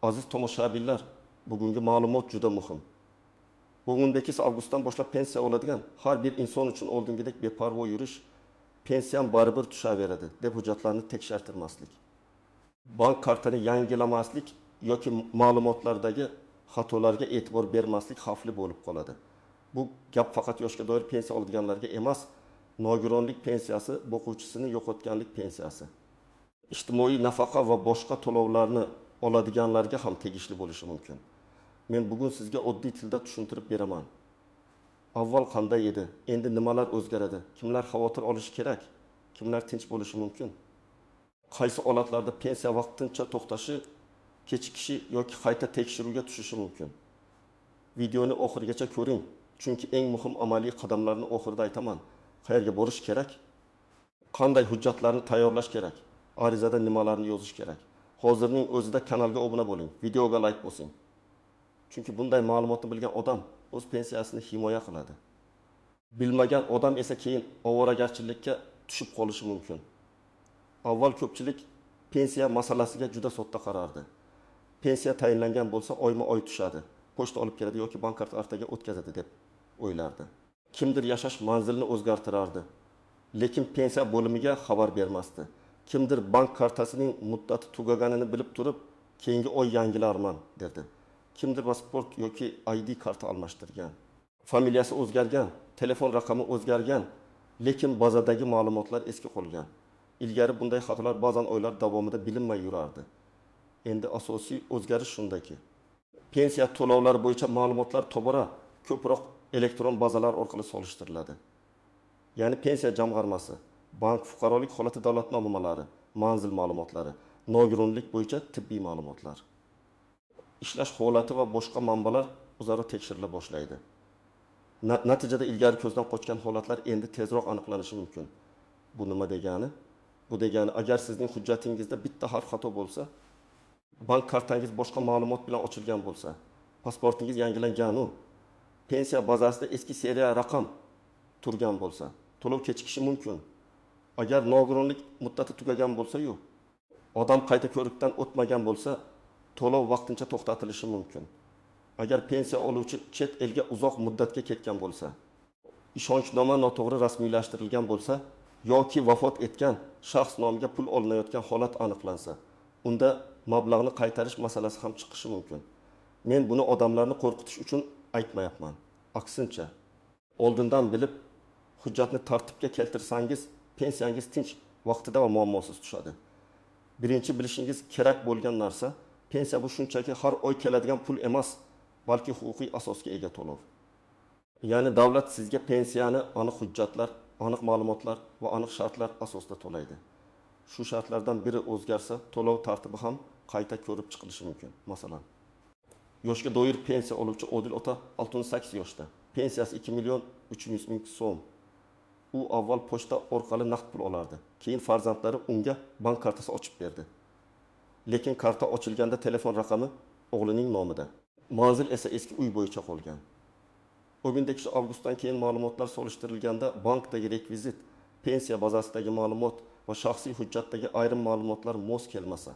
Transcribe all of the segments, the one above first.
Aziz tomoshabinlar, bugungi ma'lumot juda muhim. Bugun 8 avgustdan boshlab pensiya oladigan har bir inson uchun oldingidek beparvo yurish, pensiyam baribir tushaveradi deb hujjatlarni tekshirtirmaslik. Bank kartani yangilamaslik yoki ma'lumotlardagi xatolarga e'tibor bermaslik xavfli bo'lib qoladi. Bu gap faqat yoshga doir pensiya oladiganlarga emas, nogironlik pensiyasi, boquvchisini yo'qotganlik pensiyasi, ijtimoiy nafaqa va boshqa to'lovlarni oladiganlarga ham tegishli bo'lishi mumkin. Men bugun sizga oddiy tilda tushuntirib beraman. Avval qanday edi, endi nimalar o'zgaradi, kimlar xavotir olishi kerak, kimlar tinch bo'lishi mumkin. Qaysi holatlarda pensiya vaqtincha to'xtashi, kechikishi yoki qayta tekshiruvga tushishi mumkin. Videoni oxirigacha ko'ring, chunki eng muhim amaliy qadamlarni oxirida aytaman. Qayerga borish kerak? Qanday hujjatlarni tayyorlash kerak? Arizada nimalarni yozish kerak? Hozirning o'zida kanalga obuna bo'ling, videoga like bosing. Chunki bunday ma'lumotni bilgan odam o'z pensiyasini himoya qiladi. Bilmagan odam esa keyin ovoragarchilikka tushib qolishi mumkin. Avval ko'pchilik pensiya masalasiga juda sodda qarardi. Pensiya tayinlangan bo'lsa, oyma-oy tushadi, pochta olib keladi yoki bank kartasiga o'tkazadi deb o'ylardi. Kimdir yashash manzilini o'zgartirardi, lekin pensiya bo'limiga xabar bermasdi. Kimdir bank kartasining muddati tugaganini bilib turib, keyingi oy yangilarman dedi. Kimdir pasport yoki ID karta almashtirgan. Familiyasi o'zgargan, telefon raqami o'zgargan, lekin bazadagi ma'lumotlar eski qolgan. Ilgari bunday xatolar ba'zan oylar davomida bilinmay yurardi. Endi asosiy o'zgarish shundaki, pensiya to'lovlari bo'yicha ma'lumotlar tobora ko'proq elektron bazalar orqali solishtiriladi. Ya'ni pensiya jamg'armasi, bank, fuqarolik holati davlatnomalari, manzil ma'lumotlari, nogironlik bo'yicha tibbiy ma'lumotlar, ishlash holati va boshqa manbalar o'zaro tekshirila boshlaydi. Natijada ilgari ko'zdan qochgan holatlar endi tezroq aniqlanishi mumkin. Bu nima degani? Bu degani, agar sizning hujjatingizda bitta harf xato bo'lsa, bank kartangiz boshqa ma'lumot bilan ochilgan bo'lsa, pasportingiz yangilangan u, pensiya bazasida eski seriya raqam turgan bo'lsa, to'lov kechikishi mumkin. Agar nogironlik muddati tugagan bo'lsa-yu, odam qayta ko'rikdan o'tmagan bo'lsa, to'lov vaqtincha to'xtatilishi mumkin. Agar pensiya oluvchi chet elga uzoq muddatga ketgan bo'lsa, ishonchnoma noto'g'ri rasmiylashtirilgan bo'lsa yoki vafot etgan shaxs nomiga pul olinayotgan holat aniqlansa, unda mablag'ni qaytarish masalasi ham chiqishi mumkin. Men buni odamlarni qo'rqitish uchun aytmayapman. Aksincha, oldindan bilib, hujjatni tartibga keltirsangiz, pensiyangiz tinch, vaqtida va muammosiz tushadi. Birinchi bilishingiz kerak bo'lgan narsa, pensiya bu shunchaki har oy keladigan pul emas, balki huquqiy asosga ega to'lov. Ya'ni davlat sizga pensiyani aniq hujjatlar, aniq ma'lumotlar va aniq shartlar asosida to'laydi. Shu shartlardan biri o'zgarsa, to'lov tartibi ham qayta ko'rib chiqilishi mumkin. Masalan, yoshga doir pensiya oluvchi Odil ota 68 yoshda. Pensiyasi 2 million 300 ming so'm. U avval pochta orqali naqd pul olardi. Keyin farzandlari unga bank kartasi ochib berdi. Lekin karta ochilganda telefon raqami o'g'lining nomida. Manzil esa eski uy bo'yicha qolgan. 19 avgustdan keyin ma'lumotlar solishtirilganda bankdagi rekvizit, pensiya bazasidagi ma'lumot va shaxsiy hujjatdagi ayrim ma'lumotlar mos kelmasa,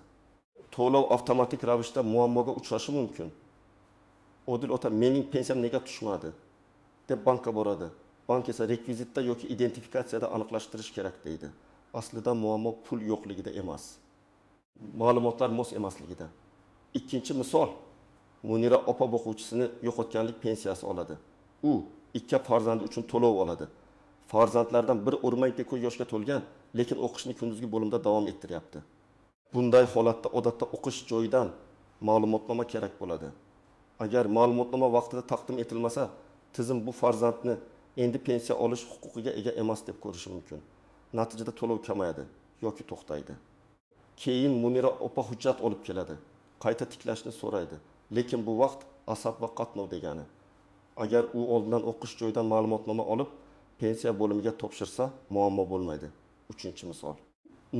to'lov avtomatik ravishda muammoga uchrashi mumkin. Odil ota mening pensiyam nega tushmadi deb bankka boradi. Bank esa rekvizitda yoki identifikatsiyada aniqlashtirish kerak deydi. Aslida muammo pul yo'qligida emas, ma'lumotlar mos emasligida. Ikkinchi misol, Munira opa boquvchisini yo'qotganlik pensiyasi oladi. U 2 farzandi uchun to'lov oladi. Farzandlardan biri o'rmay ko'y yoshga to'lgan, lekin o'qishni kunduzgi bo'limda davom ettiryapti. Bunday holatda odatda o'qish joyidan ma'lumotnoma kerak bo'ladi. Agar ma'lumotnoma vaqtida taqdim etilmasa, tizim bu farzandni endi pensiya olish huquqiga ega emas deb ko'rishi mumkin. Natijada to'lov kamayadi yoki to'xtaydi. Keyin Munira opa hujjat olib keladi. Qayta tiklashni so'raydi. Lekin bu vaqt asab va qatnov degani. Agar u oldindan o'qish joyidan ma'lumotnoma olib, pensiya bo'limiga topshirsa, muammo bo'lmaydi. Uchinchi misol.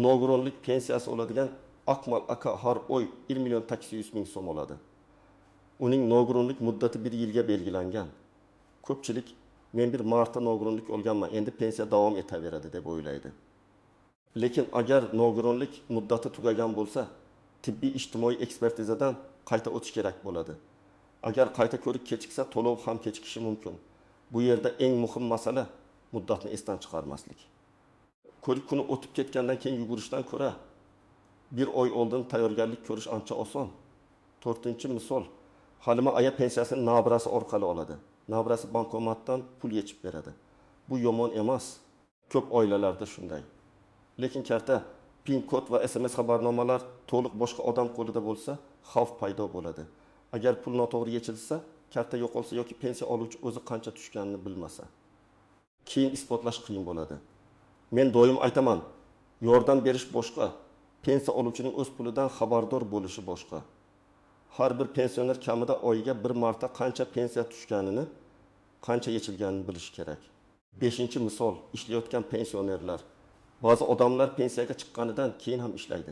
Nogironlik pensiyasi oladigan Akmal aka har oy 1 million 800 ming so'm oladi. Uning nogironlik muddati 1 yilga belgilangan. Ko'pchilik men bir marta nogironlik olganman, endi pensiya davom etaveradi deb o'ylaydi. Lekin agar nogironlik muddati tugagan bo'lsa, tibbiy ijtimoiy ekspertizadan qayta o'tish kerak bo'ladi. Agar qayta ko'rik kechiksa, to'lov ham kechikishi mumkin. Bu yerda eng muhim masala muddatni esdan chiqarmaslik. Ko'rik kuni o'tib ketgandan keyin yugurishdan ko'ra, bir oy oldin tayyorgarlik ko'rish ancha oson. 4-misol, Halima aya pensiyasini nabirasi orqali oladi. Nabirasi bankomatdan pul yechib beradi. Bu yomon emas. Ko'p oilalarda shunday. Lekin karta PIN kod va SMS xabarnomalar to'liq boshqa odam qo'lida bo'lsa, xavf paydo bo'ladi. Agar pul noto'g'ri yechilsa, karta yo'qolsa yoki pensiya oluvchi o'zi qancha tushganini bilmasa, keyin isbotlash qiyin bo'ladi. Men doim aytaman, yordam berish boshqa, pensiya oluvchining o'z pulidan xabardor bo'lishi boshqa. Har bir pensioner kamida oyiga bir marta qancha pensiya tushganini, qancha yechilganini bilish kerak. 5-misol, ishlayotgan pensionerlar. Ba'zi odamlar pensiyaga chiqqanidan keyin ham ishlaydi.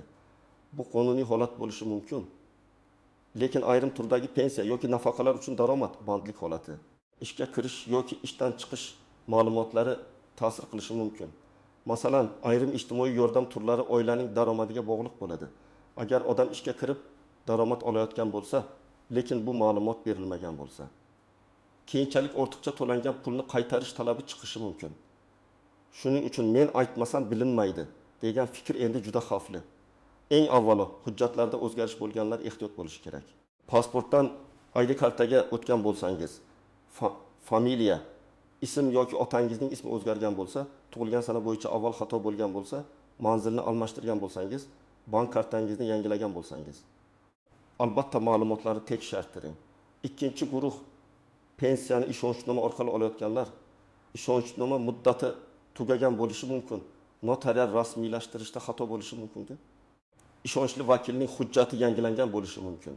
Bu qonuniy holat bo'lishi mumkin. Lekin ayrim turdagi pensiya yoki nafaqalar uchun daromad bandlik holati, ishga kirish yoki ishdan chiqish ma'lumotlari ta'sir qilishi mumkin. Masalan, ayrim ijtimoiy yordam turlari oilaning daromadiga bog'liq bo'ladi. Agar odam ishga kirib daromad olayotgan bo'lsa, lekin bu ma'lumot berilmagan bo'lsa, keyinchalik ortiqcha to'langan pulni qaytarish talabi chiqishi mumkin. Shuning uchun men aytmasam bilinmaydi degan fikr endi juda xavfli. Eng avvalo hujjatlarda o'zgarish bo'lganlar ehtiyot bo'lishi kerak. Pasportdan ID kartaga o'tgan bo'lsangiz, familiya, ism yoki otangizning ismi o'zgargan bo'lsa, tug'ilgan sana bo'yicha avval xato bo'lgan bo'lsa, manzilni almashtirgan bo'lsangiz, bank kartangizni yangilagan bo'lsangiz, albatta ma'lumotlarni tekshirtiring. Ikkinchi guruh pensiyani ishonchnoma orqali olayotganlar, ishonchnoma muddati tugagan bo'lishi mumkin. Notarial rasmiylashtirishda xato bo'lishi mumkin. Ishonchli vakilning hujjati yangilangan bo'lishi mumkin.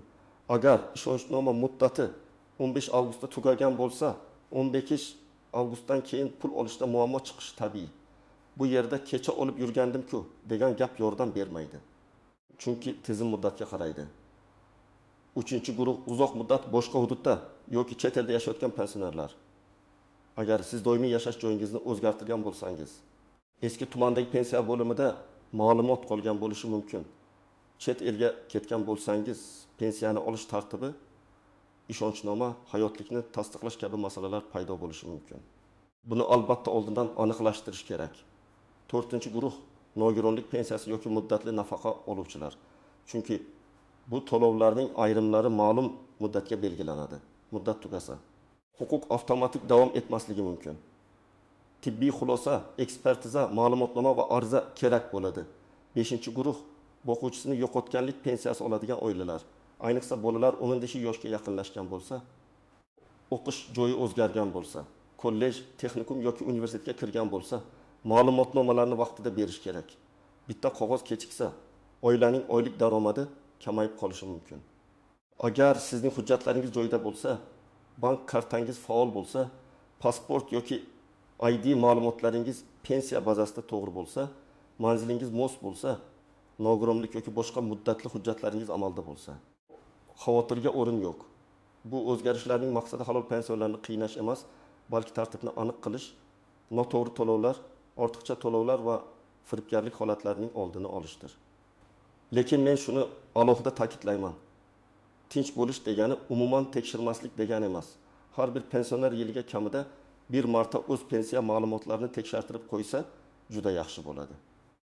Agar ishonchnoma muddati 15 avgustda tugagan bo'lsa, 15 avgustdan keyin pul olishda muammo chiqishi tabiiy. Bu yerda kecha olib yurgandim-ku degan gap yordam bermaydi. Chunki tizim muddatga qaraydi. 3-guruh uzoq muddat boshqa hududda yoki chet elda yashayotgan pensionerlar. Agar siz doimiy yashash joyingizni o'zgartirgan bo'lsangiz, eski tumandagi pensiya bo'limida ma'lumot qolgan bo'lishi mumkin. Chet elga ketgan bo'lsangiz, pensiyani olish tartibi, ishonchnoma, hayotlikni tasdiqlash kabi masalalar paydo bo'lishi mumkin. Buni albatta oldindan aniqlashtirish kerak. 4-guruh nogironlik pensiyasi yoki muddatli nafaqa oluvchilar. Chunki bu to'lovlarning ayrimlari ma'lum muddatga belgilanadi. Muddat tugasa, huquq avtomatik davom etmasligi mumkin. Tibbiy xulosa, ekspertiza, ma'lumotnoma va ariza kerak bo'ladi. 5-guruh boquvchisini yo'qotganlik pensiyasi oladigan oilalar. Ayniqsa bolalar 10-yoshga yaqinlashgan bo'lsa, o'qish joyi o'zgargan bo'lsa, kollej, texnikum yoki universitetga kirgan bo'lsa, ma'lumotnomalarni vaqtida berish kerak. Bitta qog'oz kechiksa, oilaning oylik daromadi kamayib qolishi mumkin. Agar sizning hujjatlaringiz joyida bo'lsa, bank kartangiz faol bo'lsa, pasport yoki ID ma'lumotlaringiz pensiya bazasida to'g'ri bo'lsa, manzilingiz mos bo'lsa, nogironlik yoki boshqa muddatli hujjatlaringiz amalda bo'lsa, xavotirga o'rin yo'q. Bu o'zgarishlarning maqsadi halol pensiyalarni qiynash emas, balki tartibni aniq qilish, noto'g'ri to'lovlar, ortiqcha to'lovlar va firibgarlik holatlarining oldini olishdir. Lekin men shuni alohida ta'kidlayman. Tinch bo'lish degani umuman tekshirmaslik degani emas. Har bir pensioner yiliga kamida bir marta o'z pensiya ma'lumotlarini tekshirtirib qo'ysa, juda yaxshi bo'ladi.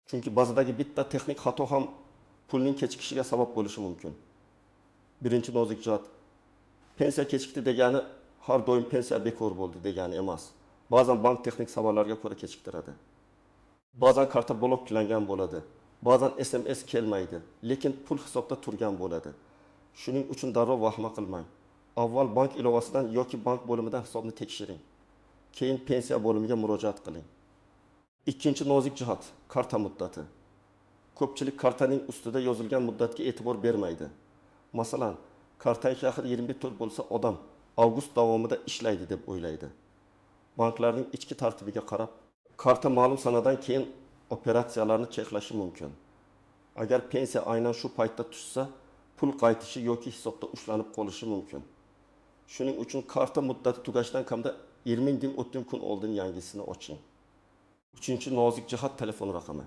Chunki ba'zidagi bitta texnik xato ham pulning kechikishiga sabab bo'lishi mumkin. Birinchi nozik jihat, pensiya kechikdi degani har doim pensiya bekor bo'ldi degani emas. Ba'zan bank texnik sabablarga ko'ra kechiktiradi. Ba'zan karta bloklangan bo'ladi. Ba'zan SMS kelmaydi, lekin pul hisobda turgan bo'ladi. Shuning uchun darrov vahma qilmang. Avval bank ilovasidan yoki bank bo'limidan hisobni tekshiring. Keyin pensiya bo'limiga murojaat qiling. Ikkinchi nozik jihat, karta muddati. Ko'pchilik kartaning ustida yozilgan muddatga e'tibor bermaydi. Masalan, kartang shahri 24 bo'lsa, odam avgust davomida ishlaydi deb o'ylaydi. Banklarning ichki tartibiga qarab, karta ma'lum sanadan keyin operatsiyalarni cheklashi mumkin. Agar pensiya aynan shu paytda tushsa, pul qaytishi yoki hisobda ushlanib qolishi mumkin. Shuning uchun karta muddati tugashidan kamida 20-30 kun oldin yangisini oching. 3-nozik jihat telefon raqami.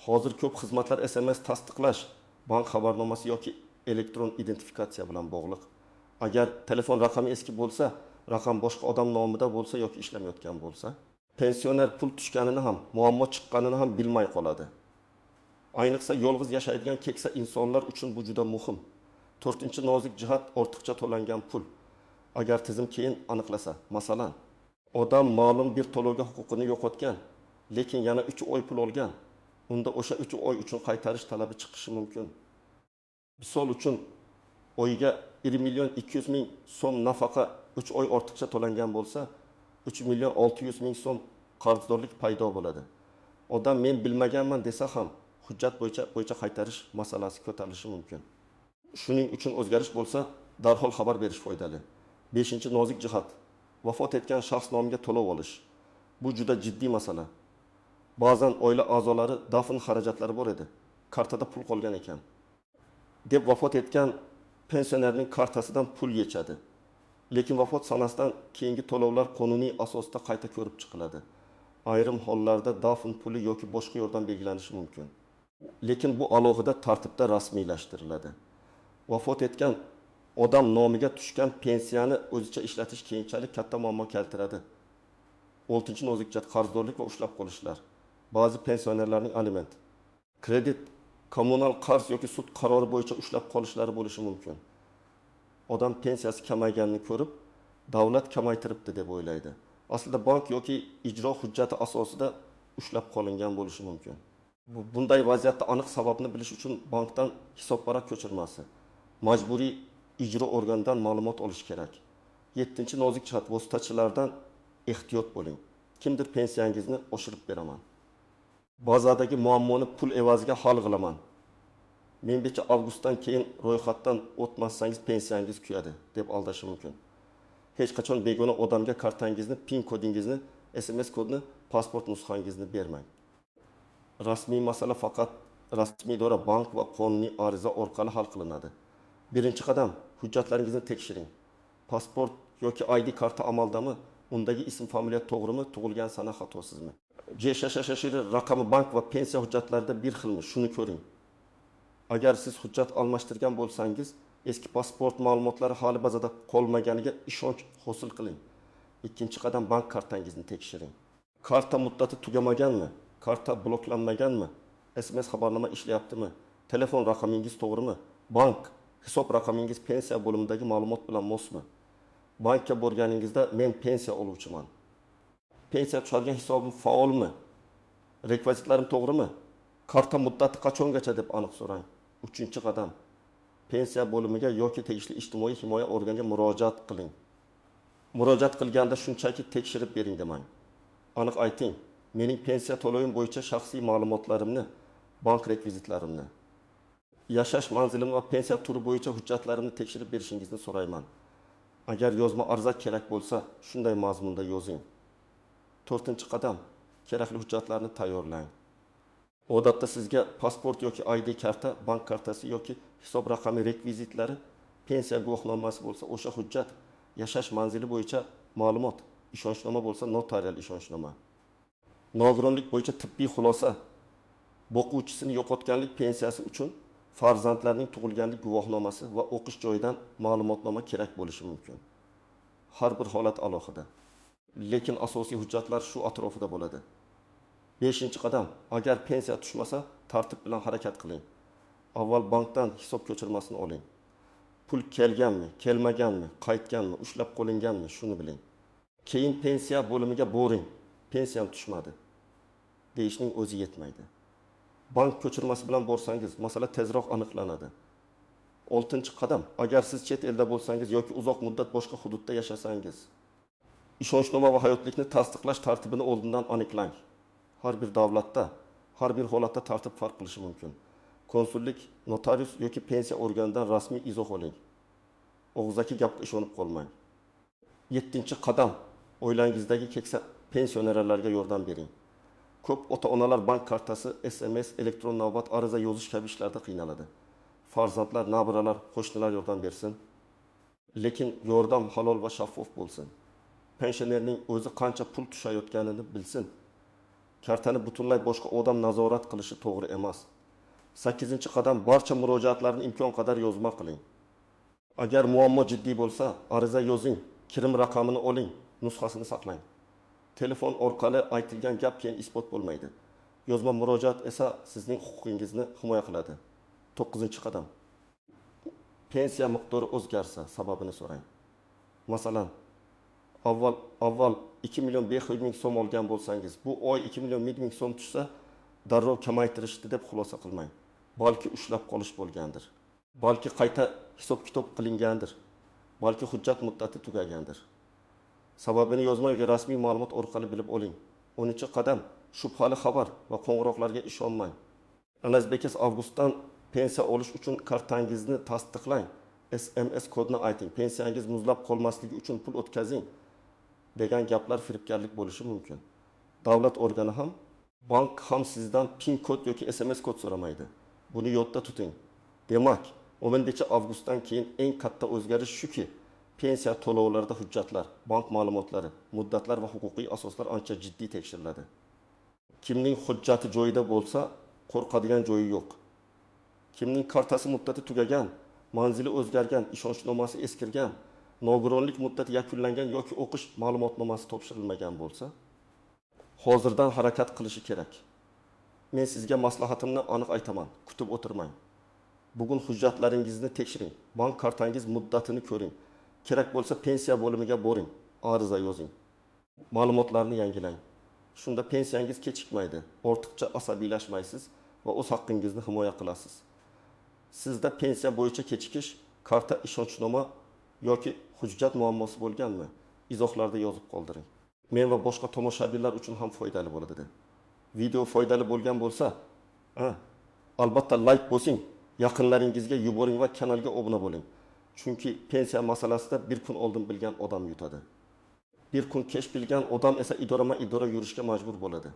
Hozir ko'p xizmatlar SMS tasdiqlash bank xabarnomasi yoki elektron identifikatsiya bilan bog'liq. Agar telefon raqami eski bo'lsa, raqam boshqa odam nomida bo'lsa yoki ishlamayotgan bo'lsa, pensioner pul tushganini ham, muammo chiqqanini ham bilmay qoladi. Ayniqsa yolg'iz yashaydigan keksa insonlar uchun bu juda muhim. 4-nozik jihat ortiqcha to'langan pul. Agar tizim keyin aniqlasa, masalan, odam ma'lum bir to'lovga huquqini yo'qotgan, lekin yana 3 oy pul olgan, unda o'sha 3 oy uchun qaytarish talabi chiqishi mumkin. Misol uchun oyiga 1 million 200 ming so'm nafaqa 3 oy ortiqcha to'langan bo'lsa, 3 million 600 ming so'm qarzdorlik paydo bo'ladi. Odam men bilmaganman desa ham hujjat bo'yicha qaytarish masalasi ko'tarilishi mumkin. Shuning uchun o'zgarish bo'lsa, darhol xabar berish foydali. 5-nozik jihat: vafot etgan shaxs nomiga to'lov olish. Bu juda jiddiy masala. Ba'zan oila a'zolari dafn xarajatlari bor edi. Kartada pul qolgan ekan deb vafot etgan pensionerning kartasidan pul yechadi. Lekin vafot sanasidan keyingi to'lovlar qonuniy asosda qayta ko'rib chiqiladi. Ayrim hollarda dafn puli yoki boshqa yo'ldan belgilanishi mumkin. Lekin bu alohida tartibda rasmiylashtiriladi. Vafot etgan odam nomiga tushgan pensiyani o'zicha ishlatish keyinchalik katta muammo keltiradi. 6-nozik jihat: qarzdorlik va ushlab qolishlar. Ba'zi pensionerlarning aliment, kredit, kommunal qarz yoki sud qarori bo'yicha ushlab qolishlari bo'lishi mumkin. Odam pensiyasi kamayganini ko'rib, davlat kamaytiribdi deb o'ylaydi. Aslida bank yoki ijro hujjati asosida ushlab qolingan bo'lishi mumkin. Bunday vaziyatda aniq sababni bilish uchun bankdan hisobvaraq ko'chirmasi, majburiy ijro organidan ma'lumot olish kerak. 7-nozik jihat: vositachilardan ehtiyot bo'ling. Kimdir pensiyangizni oshirib beraman, bozordagi muammoni pul evaziga hal qilaman, men becha avgustdan keyin ro'yxatdan o'tmasangiz pensiyangiz kuyadi deb aldashi mumkin. Hech qachon begona odamga kartangizni, PIN kodingizni, SMS kodini, pasport nusxangizni bermang. Rasmiy masala faqat rasmiy idora, bank va qonuniy ariza orqali hal qilinadi. Birinchi qadam: hujjatlaringizni tekshiring. Pasport yoki ID karta amaldami? Undagi ism, familiya to'g'rimi? Tug'ilgan sana xatosizmi? JSHSH raqami bank va pensiya hujjatlarida bir xilmi? Shuni ko'ring. Agar siz hujjat almashtirgan bo'lsangiz, eski pasport ma'lumotlari hali bazada qolmaganiga ishonch hosil qiling. Ikkinchi qadam: bank kartangizni tekshiring. Karta muddati tugamaganmi? Karta bloklanmaganmi? SMS xabarnoma ishlayaptimi? Telefon raqamingiz to'g'rimi? Bank hisob raqamingiz pensiya bo'limidagi ma'lumot bilan mosmi? Bankka borganingizda men pensiya oluvchiman, pensiya tushadigan hisobim faolmi? Rekvizitlarim to'g'rimi? Karta muddati qachongacha deb aniq so'rang. 3-qadam: pensiya bo'limiga yoki tegishli ijtimoiy himoya organiga murojaat qiling. Murojaat qilganda shunchaki tekshirib bering demang. Aniq ayting: mening pensiya to'lovim bo'yicha shaxsiy ma'lumotlarimni, bank rekvizitlarimni, yashash manzilim va pensiya turi bo'yicha hujjatlarimni tekshirib berishingizni so'rayman. Agar yozma ariza kerak bo'lsa, shunday mazmunda yozing. 4-qadam: kerakli hujjatlarni tayyorlang. Odatda sizga pasport yoki ID karta, bank kartasi yoki hisob raqami rekvizitlari, pensiya guvohnomasi bo'lsa o'sha hujjat, yashash manzili bo'yicha ma'lumot, ishonchnoma bo'lsa notarial ishonchnoma. Nogironlik bo'yicha tibbiy xulosa, boquvchisini yo'qotganlik pensiyasi uchun farzandlarning tug'ilganlik guvohnomasi va o'qish joyidan ma'lumotnoma kerak bo'lishi mumkin. Har bir holat alohida, lekin asosiy hujjatlar shu atrofida bo'ladi. 5-qadam: agar pensiya tushmasa, tartib bilan harakat qiling. Avval bankdan hisob ko'chirmasini oling. Pul kelganmi, kelmaganmi, qaytganmi, ushlab qolinganmi, shuni biling. Keyin pensiya bo'limiga boring. Pensiyam tushmadi deyishning o'zi yetmaydi. Bank ko'chirmasi bilan borsangiz, masala tezroq aniqlanadi. 6-qadam: agar siz chet elda bo'lsangiz yoki uzoq muddat boshqa hududda yashasangiz, ishonchnoma va hayotlikni tasdiqlash tartibini oldindan aniqlang. Har bir davlatda, har bir holatda tartib farq qilishi mumkin. Konsullik, notarius yoki pensiya organidan rasmiy izoh oling. Og'zaki gapga ishonib qolmang. 7-qadam: oilangizdagi keksa pensionerlarga yordam bering. Ko'p ota-onalar bank kartasi, SMS, elektron navbat, ariza yozish kabi ishlarda qiynaladi. Farzandlar, nabiralar, qo'shnilar yordam bersin. Lekin yordam halol va shaffof bo'lsin. Pensionerning o'zi qancha pul tushayotganini bilsin. Kartani butunlay boshqa odam nazorat qilishi to'g'ri emas. 8. qadam barcha murojaatlarni imkon qadar yozma qiling. Agar muammo jiddiy bo'lsa, ariza yozing, kirim raqamini oling, nusxasini saqlang. Telefon orqali aytilgan gap keyin isbot bo'lmaydi. Yozma murojaat esa sizning huquqingizni himoya qiladi. 9-qadam. Pensiya miqdori o'zgarsa, sababini so'rang. Masalan, avval 2 million 500 ming so'm olgan bo'lsangiz, bu oy 2 million 100 ming so'm tushsa, darrov kamaytirishdi deb xulosa qilmang. Balki ushlab qolish bo'lgandir. Balki qayta hisob-kitob qilingandir. Balki hujjat muddati tugagandir. Sababini yozmay rasmiy ma'lumot orqali bilib oling. 10-qadam. Shubhali xabar va qo'ng'iroqlarga ishonmang. Anazbekis avgustdan pensiya olish uchun kartangizni tasdiqlang. SMS kodini ayting. Pensiyangiz muzlab qolmasligi uchun pul o'tkazing degan gaplar firibgarlik bo'lishi mumkin. Davlat organi ham, bank ham sizdan PIN kod yoki SMS kod so'ramaydi. Buni yodda tuting. Demak, 10-avgustdan keyin eng katta o'zgarish shuki, pensiya to'lovlarida hujjatlar, bank ma'lumotlari, muddatlar va huquqiy asoslar ancha jiddiy tekshiriladi. Kimning hujjati joyida bo'lsa, qo'rqadigan joyi yo'q. Kimning kartasi muddati tugagan, manzili o'zgargan, ishonchnomasi eskirgan, nogironlik muddati yakunlangan yoki o'qish ma'lumotnomasi topshirilmagan bo'lsa, hozirdan harakat qilishi kerak. Men sizga maslahatimni aniq aytaman, kutib o'tirmang. Bugun hujjatlaringizni tekshiring, bank kartangiz muddatini ko'ring. Kerak bo'lsa pensiya bo'limiga boring, ariza yozing. Ma'lumotlarni yangilang. Shunda pensiyangiz kechikmaydi, ortiqcha asabiylashmaysiz va o'z haqqingizni himoya qilasiz. Sizda pensiya bo'yicha kechikish, karta ishonchnoma yoki hujjat muammosi bo'lganmi? Izohlarda yozib qoldiring. Men va boshqa tomoshabinlar uchun ham foydali bo'ladi. Video foydali bo'lgan bo'lsa, albatta like bosing, yaqinlaringizga yuboring va kanalga obuna bo'ling. Chunki pensiya masalasida bir kun oldin bilgan odam yutadi. Bir kun kech bilgan odam esa idorama-idora yurishga majbur bo'ladi.